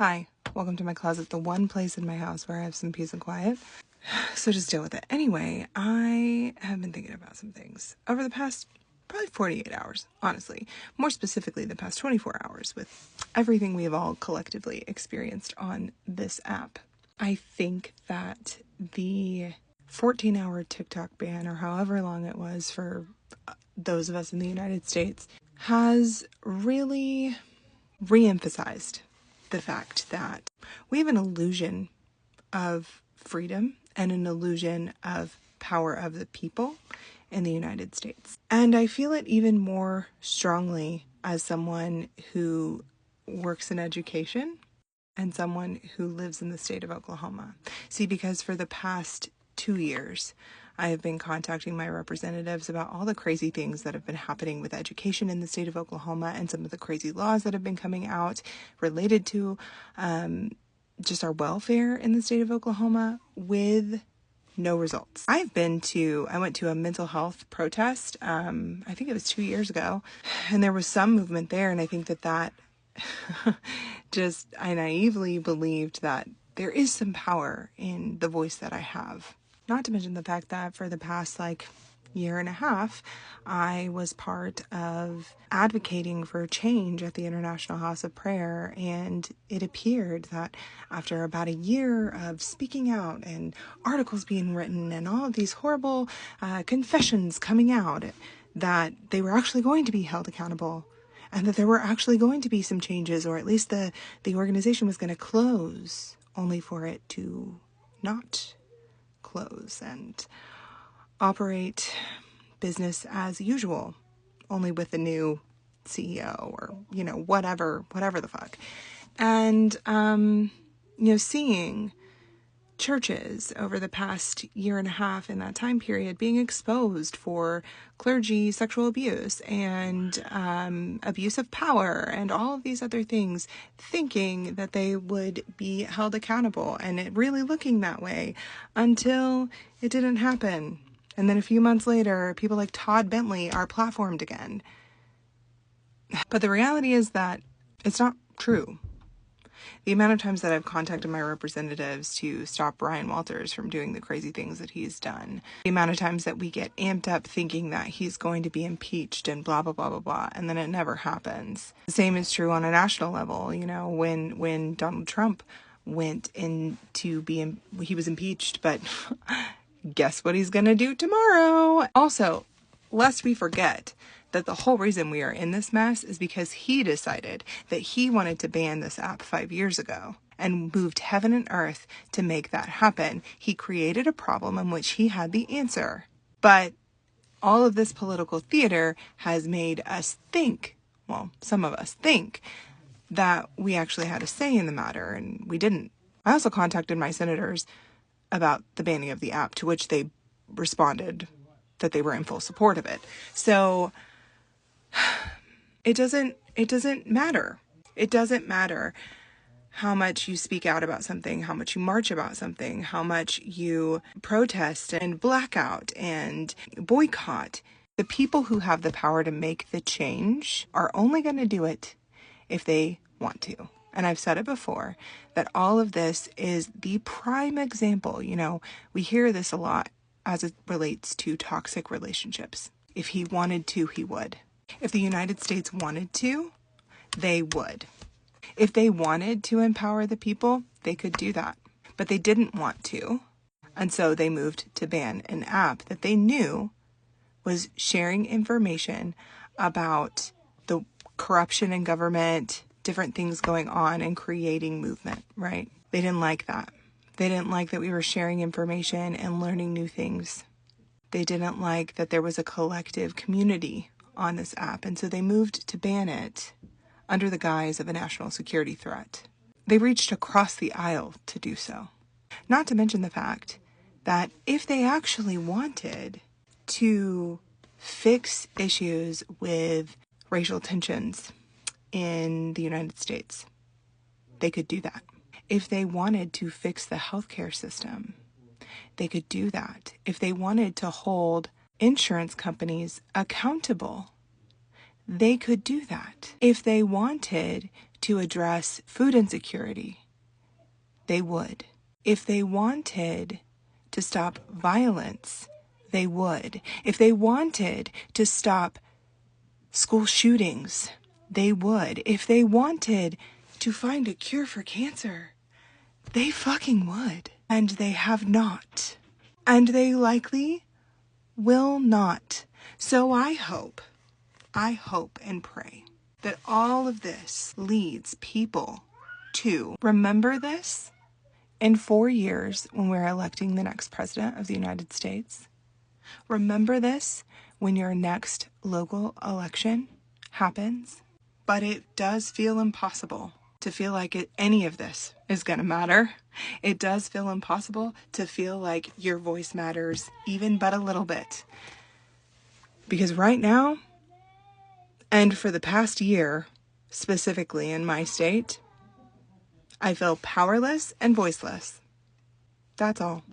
Hi, welcome to my closet, the one place in my house where I have some peace and quiet. So just deal with it. Anyway, I have been thinking about some things over the past probably 48 hours, honestly. More specifically, the past 24 hours with everything we have all collectively experienced on this app. I think that the 14-hour TikTok ban, or however long it was for those of us in the United States, has really re-emphasized the fact that we have an illusion of freedom and an illusion of power of the people in the United States. And I feel it even more strongly as someone who works in education and someone who lives in the state of Oklahoma. See, because for the past 2 years, I have been contacting my representatives about all the crazy things that have been happening with education in the state of Oklahoma and some of the crazy laws that have been coming out related to just our welfare in the state of Oklahoma, with no results. I went to a mental health protest, I think it was 2 years ago, and there was some movement there, and I think that I naively believed that there is some power in the voice that I have. Not to mention the fact that for the past year and a half, I was part of advocating for change at the International House of Prayer, and it appeared that after about a year of speaking out and articles being written and all of these horrible confessions coming out, that they were actually going to be held accountable and that there were actually going to be some changes, or at least the organization was going to close, only for it to not close and operate business as usual, only with a new CEO or, whatever the fuck. And, seeing churches over the past year and a half in that time period being exposed for clergy sexual abuse and abuse of power and all of these other things, thinking that they would be held accountable, and it really looking that way until it didn't happen. And then a few months later, people like Todd Bentley are platformed again. But the reality is that it's not true. The amount of times that I've contacted my representatives to stop Brian Walters from doing the crazy things that he's done, the amount of times that we get amped up thinking that he's going to be impeached and blah, blah, blah, blah, blah, and then it never happens. The same is true on a national level. When Donald Trump went in to he was impeached, but guess what he's going to do tomorrow? Also, lest we forget that the whole reason we are in this mess is because he decided that he wanted to ban this app 5 years ago and moved heaven and earth to make that happen. He created a problem in which he had the answer. But all of this political theater has made us think, well, some of us think, that we actually had a say in the matter, and we didn't. I also contacted my senators about the banning of the app, to which they responded that they were in full support of it. So it doesn't matter. It doesn't matter how much you speak out about something, how much you march about something, how much you protest and blackout and boycott. The people who have the power to make the change are only going to do it if they want to. And I've said it before, that all of this is the prime example. We hear this a lot as it relates to toxic relationships. If he wanted to, he would. If the United States wanted to, they would. If they wanted to empower the people, they could do that. But they didn't want to. And so they moved to ban an app that they knew was sharing information about the corruption in government, different things going on, and creating movement, right? They didn't like that. They didn't like that we were sharing information and learning new things. They didn't like that there was a collective community on this app, and so they moved to ban it under the guise of a national security threat. They reached across the aisle to do so. Not to mention the fact that if they actually wanted to fix issues with racial tensions in the United States, they could do that. If they wanted to fix the healthcare system, they could do that. If they wanted to hold insurance companies accountable, they could do that. If they wanted to address food insecurity, they would. If they wanted to stop violence, they would. If they wanted to stop school shootings, they would. If they wanted to find a cure for cancer, they fucking would. And they have not. And they likely will not. So I hope and pray that all of this leads people to remember this in 4 years when we're electing the next president of the United States. Remember this when your next local election happens. But it does feel impossible to feel like any of this is going to matter. It does feel impossible to feel like your voice matters even but a little bit. Because right now, and for the past year, specifically in my state, I feel powerless and voiceless. That's all.